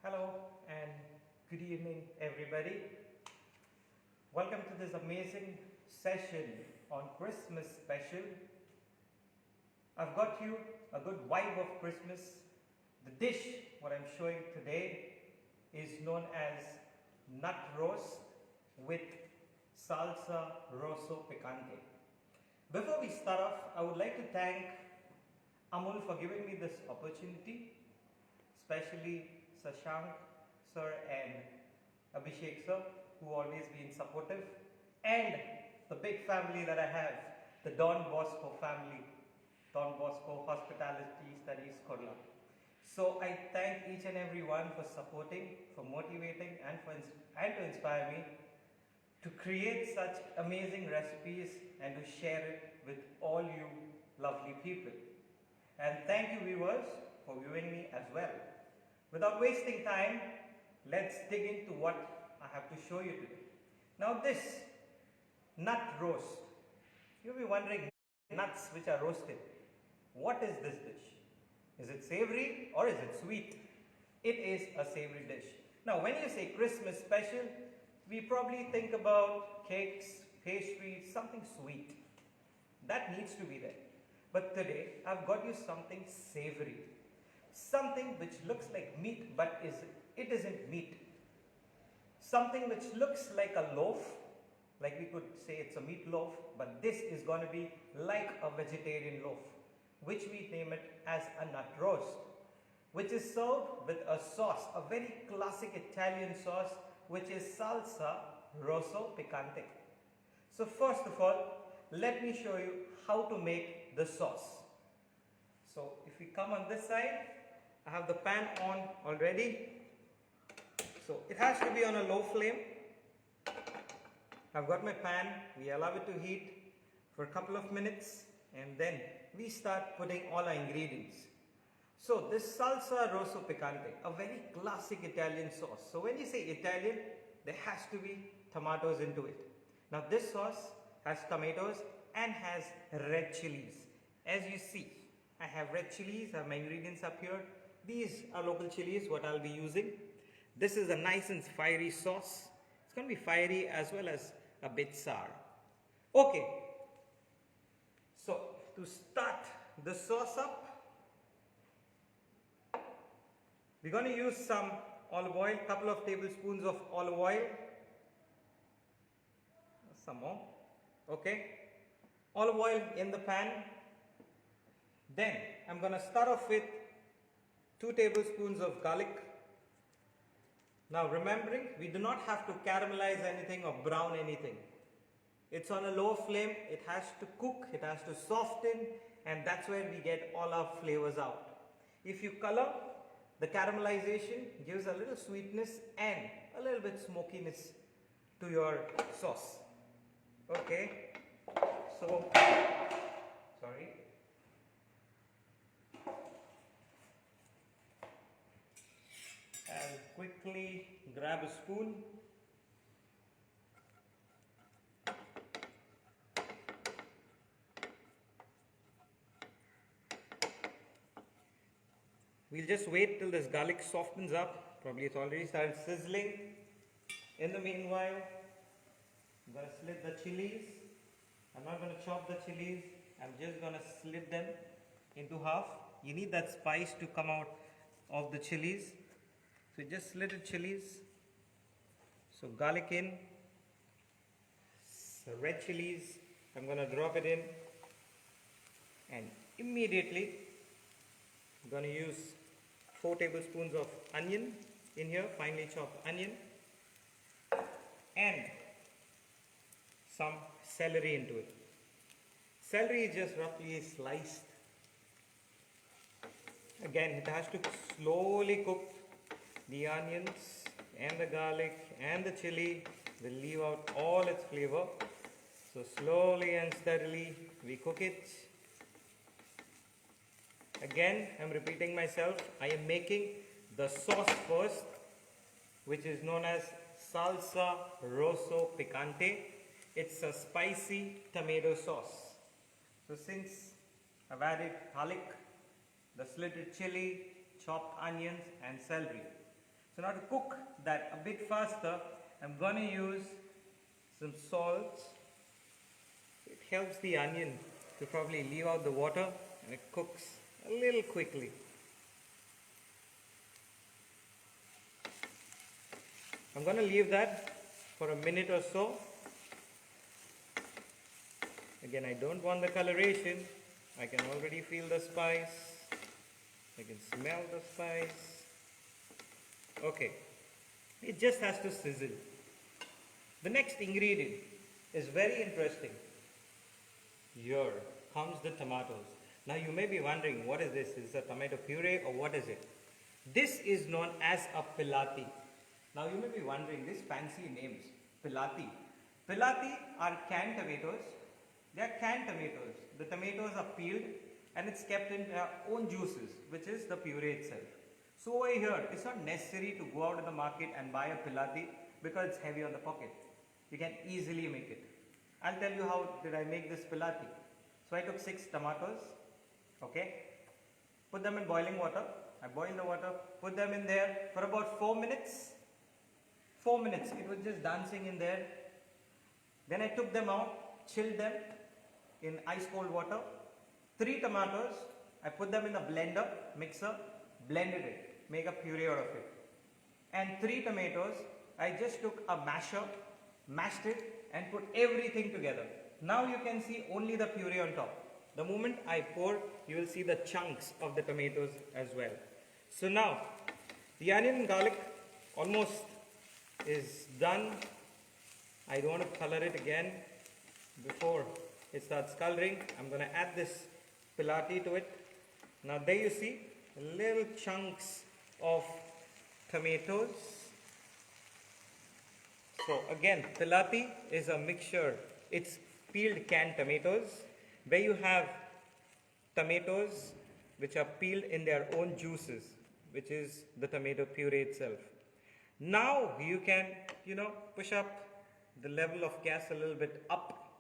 Hello and good evening, everybody. Welcome to this amazing session on Christmas special. I've got you a good vibe of Christmas. The dish, what I'm showing today, is known as nut roast with salsa rosso picante. Before we start off, I would like to thank Amul for giving me this opportunity, especially Sashank sir and Abhishek sir, who always been supportive, and the big family that I have, the Don Bosco family, Don Bosco Hospitality Studies Kurla. So I thank each and every one for supporting, for motivating, and to inspire me to create such amazing recipes and to share it with all you lovely people. And thank you viewers for viewing me as well. Without wasting time, let's dig into what I have to show you today. Now this nut roast, you'll be wondering, nuts which are roasted, what is this dish? Is it savory or is it sweet? It is a savory dish. Now when you say Christmas special, we probably think about cakes, pastries, something sweet. That needs to be there. But today I've got you something savory. Something which looks like meat but it isn't meat. Something which looks like a loaf, like we could say it's a meat loaf, but this is going to be like a vegetarian loaf, which we name it as a nut roast, which is served with a sauce, a very classic Italian sauce, which is salsa rosso picante. So first of all, let me show you how to make the sauce. So if we come on this side, I have the pan on already. So it has to be on a low flame. I've got my pan, we allow it to heat for a couple of minutes and then we start putting all our ingredients. So this salsa rosso picante, a very classic Italian sauce. So when you say Italian, there has to be tomatoes into it. Now this sauce has tomatoes and has red chilies. As you see, I have red chilies, I have my ingredients up here. These are local chilies, what I'll be using. This is a nice and fiery sauce. It's going to be fiery as well as a bit sour. Okay, so to start the sauce up, we're going to use some olive oil, couple of tablespoons of olive oil. Some more. Okay, olive oil in the pan. Then I'm going to start off with 2 tablespoons of garlic. Now remembering, we do not have to caramelize anything or brown anything. It's on a low flame, it has to cook, it has to soften, and that's where we get all our flavors out. If you color, the caramelization gives a little sweetness and a little bit smokiness to your sauce. Okay, so, sorry. I'll quickly grab a spoon. We'll just wait till this garlic softens up. Probably it's already started sizzling. In the meanwhile, I'm going to slit the chilies. I'm not going to chop the chilies. I'm just going to slit them into half. You need that spice to come out of the chilies. So just slitted chilies. So garlic in. So red chilies. I'm going to drop it in. And immediately I'm going to use 4 tablespoons of onion in here, finely chopped onion, and some celery into it. Celery is just roughly sliced. Again, it has to slowly cook. The onions and the garlic and the chili will leave out all its flavor. So slowly and steadily we cook it. Again, I'm repeating myself. I am making the sauce first, which is known as salsa rosso picante. It's a spicy tomato sauce. So since I've added garlic, the slitted chili, chopped onions and celery. So now to cook that a bit faster, I'm going to use some salt. It helps the onion to probably leave out the water and it cooks a little quickly. I'm going to leave that for a minute or so. Again, I don't want the coloration. I can already feel the spice. I can smell the spice. Okay, it just has to sizzle. The next ingredient is very interesting. Here comes the tomatoes. Now you may be wondering, what is this? Is it a tomato puree or what is it? This is known as a pilati. Now you may be wondering these fancy names. Pilati. Pilati are canned tomatoes. They are canned tomatoes. The tomatoes are peeled and it's kept in their own juices, which is the puree itself. So over here, it's not necessary to go out to the market and buy a pilati because it's heavy on the pocket. You can easily make it. I'll tell you how did I make this pilati. So I took 6 tomatoes, okay, put them in boiling water. I boiled the water, put them in there for about 4 minutes. 4 minutes, it was just dancing in there. Then I took them out, chilled them in ice cold water. 3 tomatoes, I put them in a blender, mixer, blended it, make a puree out of it. And 3 tomatoes, I just took a masher, mashed it and put everything together. Now you can see only the puree on top. The moment I pour, you will see the chunks of the tomatoes as well. So now, the onion and garlic almost is done. I don't want to color it again before it starts coloring. I'm going to add this pilati to it. Now there you see little chunks of tomatoes. So again, pilati is a mixture. It's peeled canned tomatoes where you have tomatoes which are peeled in their own juices, which is the tomato puree itself. Now you can, push up the level of gas a little bit up.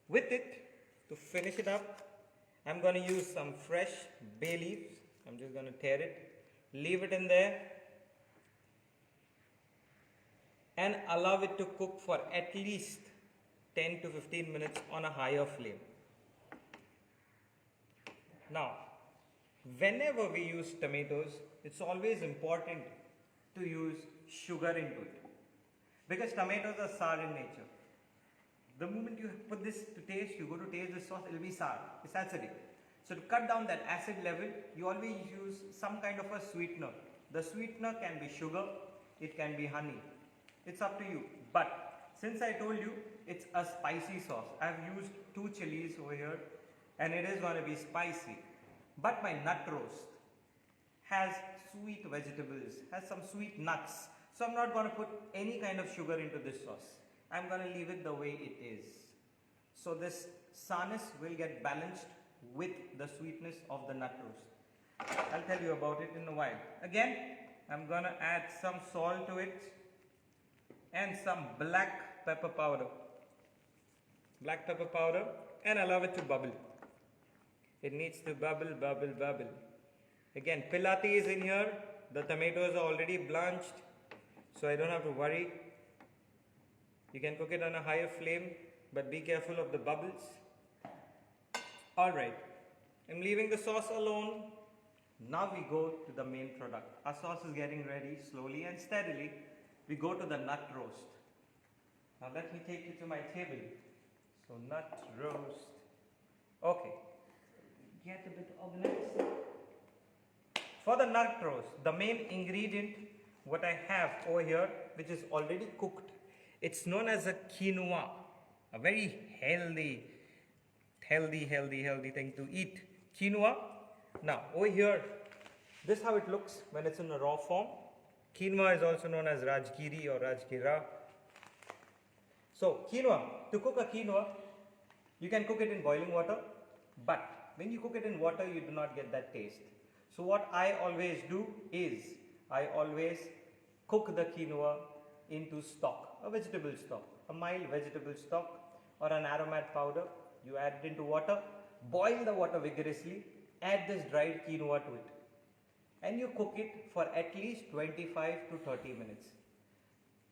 With it, to finish it up, I'm going to use some fresh bay leaves. I'm just going to tear it, leave it in there and allow it to cook for at least 10 to 15 minutes on a higher flame. Now, whenever we use tomatoes, it's always important to use sugar into it because tomatoes are sour in nature. The moment you put this to taste, you go to taste this sauce, it will be sour. It's acidic. So to cut down that acid level, you always use some kind of a sweetener. The sweetener can be sugar, it can be honey. It's up to you. But since I told you it's a spicy sauce, I've used 2 chilies over here and it is going to be spicy. But my nut roast has sweet vegetables, has some sweet nuts. So I'm not going to put any kind of sugar into this sauce. I'm going to leave it the way it is. So this sourness will get balanced with the sweetness of the nut roast. I'll tell you about it in a while. Again, I'm going to add some salt to it and some black pepper powder. Black pepper powder and allow it to bubble. It needs to bubble, bubble, bubble. Again, pilati is in here. The tomatoes are already blanched, so I don't have to worry. You can cook it on a higher flame, but be careful of the bubbles. Alright, I'm leaving the sauce alone. Now we go to the main product. Our sauce is getting ready slowly and steadily. We go to the nut roast. Now let me take you to my table. So nut roast. Okay, get a bit organized. For the nut roast, the main ingredient, what I have over here, which is already cooked, it's known as a quinoa, a very healthy thing to eat. Quinoa. Now over here, this is how it looks when it's in a raw form. Quinoa is also known as rajgiri or rajgira. So quinoa, to cook a quinoa, you can cook it in boiling water, but when you cook it in water, you do not get that taste. So what I always do is, I always cook the quinoa into stock, a vegetable stock, a mild vegetable stock or an aromat powder. You add it into water, boil the water vigorously, add this dried quinoa to it and you cook it for at least 25 to 30 minutes.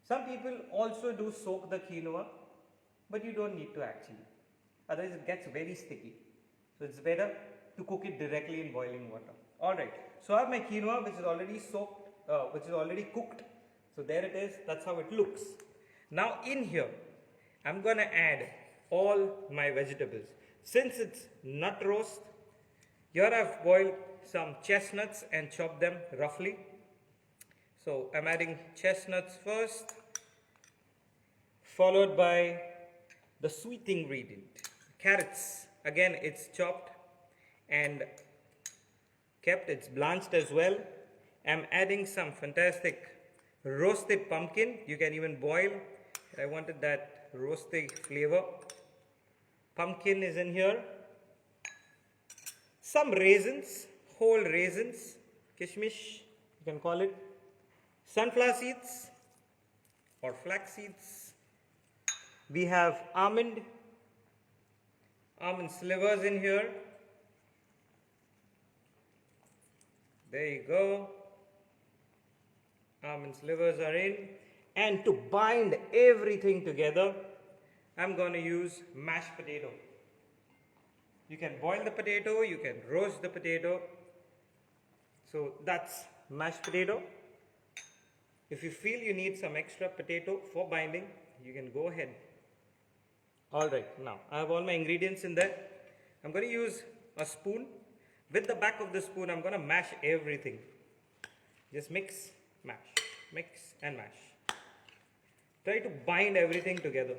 Some people also do soak the quinoa, but you don't need to actually. Otherwise it gets very sticky. So it's better to cook it directly in boiling water. Alright, so I have my quinoa which is already soaked, which is already cooked. So there it is, that's how it looks. Now in here, I'm gonna add all my vegetables. Since it's nut roast, here I've boiled some chestnuts and chopped them roughly. So I'm adding chestnuts first, followed by the sweet ingredient, carrots. Again, it's chopped and kept, it's blanched as well. I'm adding some fantastic roasted pumpkin. You can even boil. I wanted that roasted flavor. Pumpkin is in here. Some raisins, whole raisins, kishmish, you can call it. Sunflower seeds or flax seeds. We have almond slivers in here. There you go. Almond slivers are in. And to bind everything together, I'm going to use mashed potato. You can boil the potato, you can roast the potato. So that's mashed potato. If you feel you need some extra potato for binding, you can go ahead. Alright, now I have all my ingredients in there. I'm going to use a spoon. With the back of the spoon, I'm going to mash everything. Just mix, mash, mix and mash. Try to bind everything together.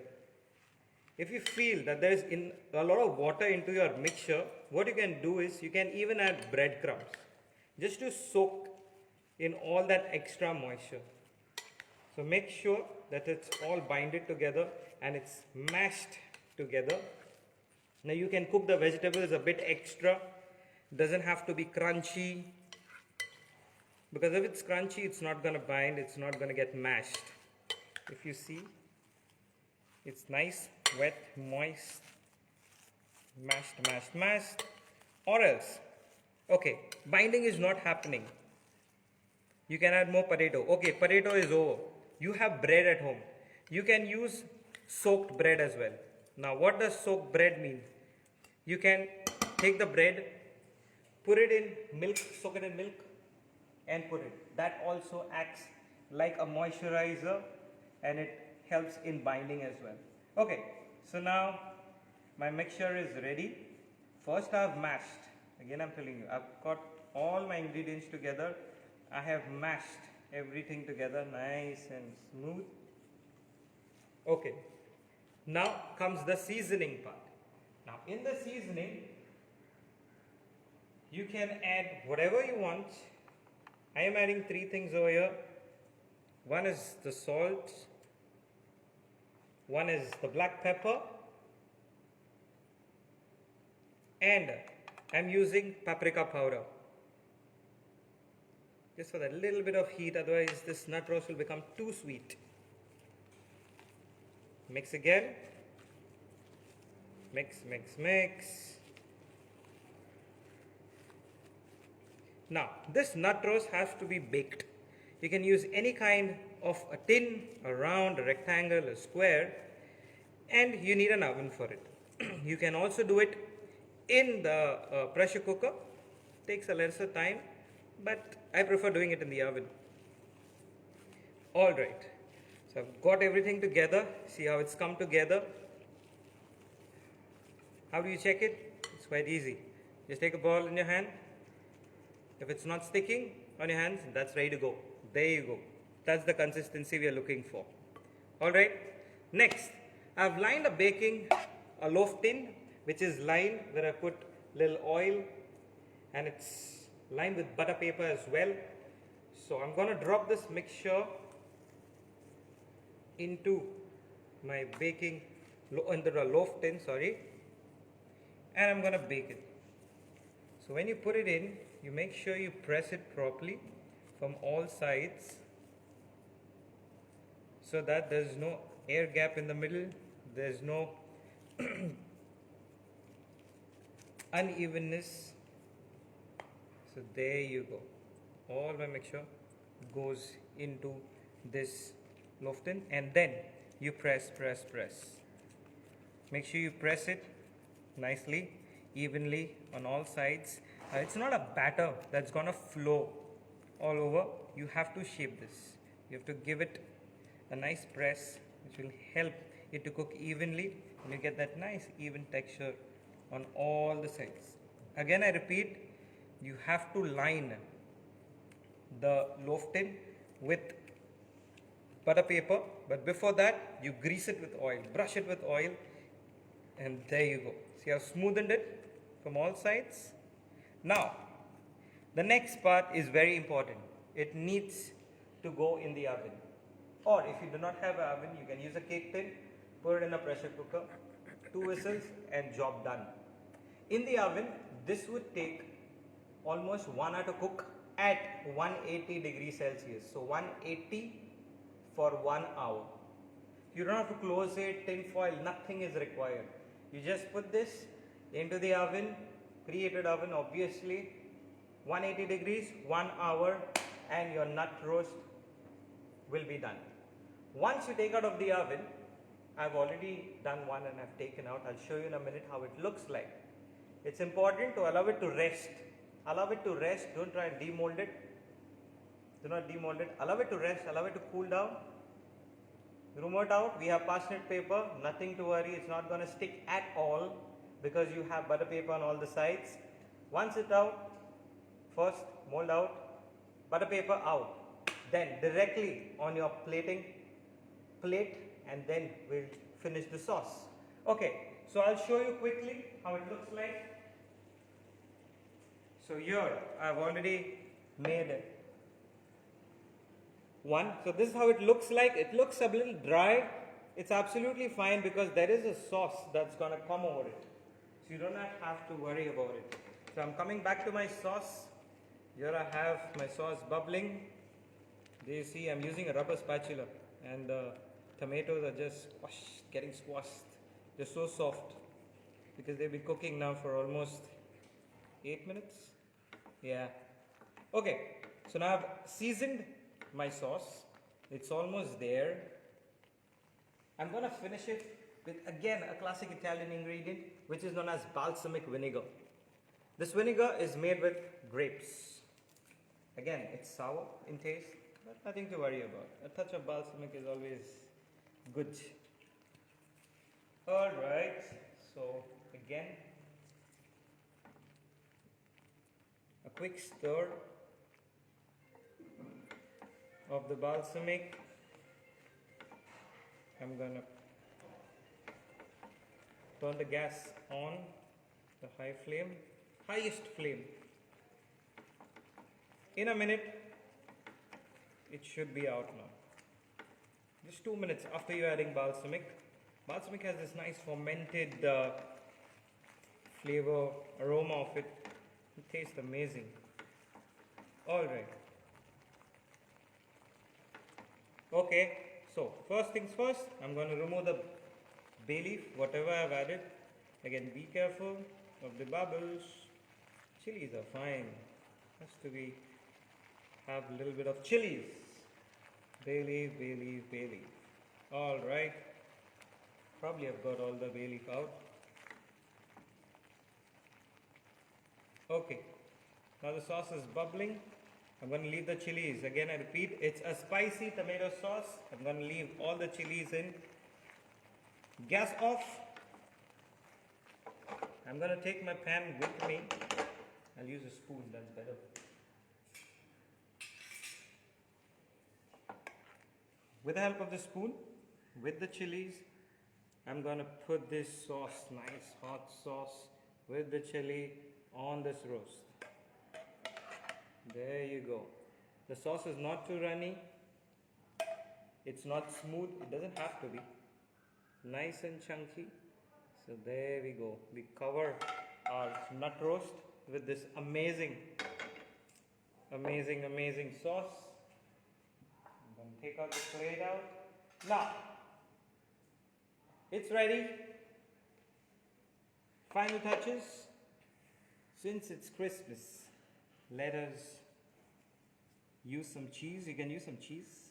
If you feel that there is a lot of water into your mixture, what you can do is you can even add breadcrumbs just to soak in all that extra moisture. So make sure that it's all binded together and it's mashed together. Now you can cook the vegetables a bit extra. Doesn't have to be crunchy, because if it's crunchy, it's not going to bind, it's not going to get mashed. If you see, it's nice, wet, moist, mashed, mashed, mashed, or else, okay, binding is not happening. You can add more potato. Okay, potato is over. You have bread at home. You can use soaked bread as well. Now, what does soaked bread mean? You can take the bread, put it in milk, soak it in milk, and put it. That also acts like a moisturizer and it helps in binding as well. Okay, so now my mixture is ready. First I've mashed. Again I'm telling you, I've got all my ingredients together. I have mashed everything together nice and smooth. Okay, now comes the seasoning part. Now in the seasoning, you can add whatever you want. I am adding 3 things over here. One is the salt, one is the black pepper, and I'm using paprika powder. Just for that little bit of heat, otherwise this nut roast will become too sweet. Mix again. Mix, mix, mix. Now, this nut roast has to be baked. You can use any kind of a tin, a round, a rectangle, a square, and you need an oven for it. You can also do it in the pressure cooker. Takes a lesser time, but I prefer doing it in the oven. Alright, so I've got everything together. See how it's come together. How do you check it? It's quite easy. Just take a ball in your hand. If it's not sticking on your hands, that's ready to go. There you go. That's the consistency we are looking for. Alright, next, I've lined a loaf tin, which is lined where I put little oil, and it's lined with butter paper as well. So I'm going to drop this mixture into my into the loaf tin, and I'm going to bake it. So when you put it in, you make sure you press it properly from all sides so that there's no air gap in the middle, there's no unevenness. So there you go. all my mixture goes into this loaf tin, and then you press. Make sure you press it nicely, evenly on all sides. It's not a batter that's gonna flow all over. You have to shape this. You have to give it a nice press, which will help it to cook evenly, and you get that nice even texture on all the sides. Again, I repeat, you have to line the loaf tin with butter paper, but before that you grease it with oil, brush it with oil, and there you go. See, I've smoothened it from all sides. Now the next part is very important. It needs to go in the oven, or if you do not have an oven, you can use a cake tin, put it in a pressure cooker, 2 whistles, and job done. In the oven, this would take almost 1 hour to cook at 180 degrees Celsius. So 180 for 1 hour. You don't have to close it, tin foil, nothing is required. You just put this into the oven, preheated oven obviously, 180 degrees, 1 hour, and your nut roast will be done. Once you take out of the oven, I've already done one and I've taken out. I'll show you in a minute how it looks like. It's important to allow it to rest. Allow it to rest. Don't try and demold it. Do not demold it. Allow it to rest. Allow it to cool down. Remove it out. We have parsnip paper. Nothing to worry. It's not going to stick at all because you have butter paper on all the sides. Once it's out, first mold out, butter paper out. Then directly on your plate, and then we'll finish the sauce. Okay, so I'll show you quickly how it looks like. So here I've already made one. So this is how it looks like. It looks a little dry. It's absolutely fine because there is a sauce that's gonna come over it. So you don't have to worry about it. So I'm coming back to my sauce. Here I have my sauce bubbling. There you see I'm using a rubber spatula, and the tomatoes are just getting squashed. They're so soft because they've been cooking now for almost 8 minutes. Yeah. Okay, so now I've seasoned my sauce. It's almost there. I'm gonna finish it with, again, a classic Italian ingredient, which is known as balsamic vinegar. This vinegar is made with grapes. Again, it's sour in taste, but nothing to worry about. A touch of balsamic is always good. Alright, so again, a quick stir of the balsamic. I'm gonna turn the gas on, the high flame, highest flame. In a minute, it should be out now. Just 2 minutes after you're adding balsamic. Balsamic has this nice fermented flavor, aroma of it. It tastes amazing. Alright. Okay, so first things first, I'm going to remove the bay leaf, whatever I've added. Again, be careful of the bubbles. Chilies are fine. Has to be, have a little bit of chilies. Bay leaf, bay leaf, bay leaf. Alright. Probably I've got all the bay leaf out. Okay, now the sauce is bubbling. I'm going to leave the chilies. Again, I repeat, it's a spicy tomato sauce. I'm going to leave all the chilies in. Gas off. I'm going to take my pan with me. I'll use a spoon, that's better. With the help of the spoon, with the chilies, I'm going to put this sauce, nice hot sauce with the chili on this roast. There you go. The sauce is not too runny. It's not smooth. It doesn't have to be. Nice and chunky. So there we go. We cover our nut roast with this amazing sauce. I'm going to take out the plate out. Now, it's ready. Final touches. Since it's Christmas, let us use some cheese. You can use some cheese.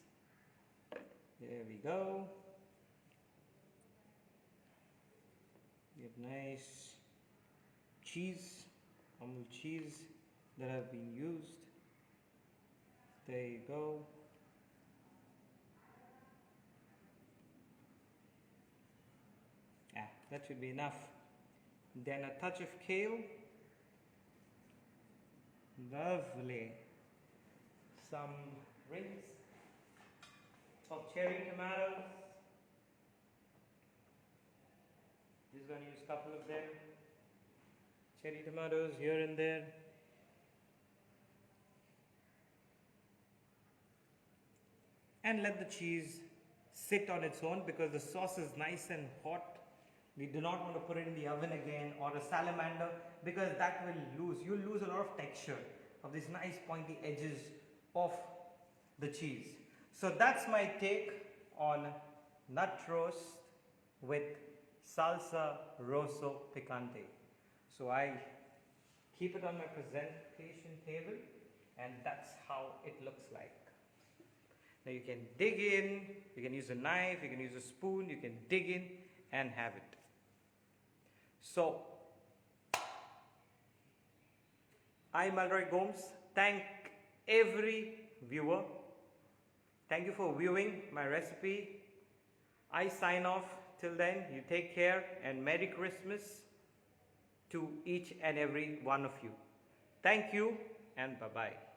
There we go. We have nice cheese, Amul cheese that have been used. There you go. Yeah, that should be enough. Then a touch of kale. Lovely. Some rings of cherry tomatoes. Just going to use a couple of them. Cherry tomatoes here and there. And let the cheese sit on its own because the sauce is nice and hot. We do not want to put it in the oven again or a salamander because that will lose. You'll lose a lot of texture of these nice pointy edges of the cheese. So that's my take on nut roast with salsa rosso picante. So I keep it on my presentation table and that's how it looks like. Now you can dig in, you can use a knife, you can use a spoon, you can dig in and have it. So, I, Malroy Gomes, thank every viewer. Thank you for viewing my recipe. I sign off. Till then, you take care and Merry Christmas to each and every one of you. Thank you and bye-bye.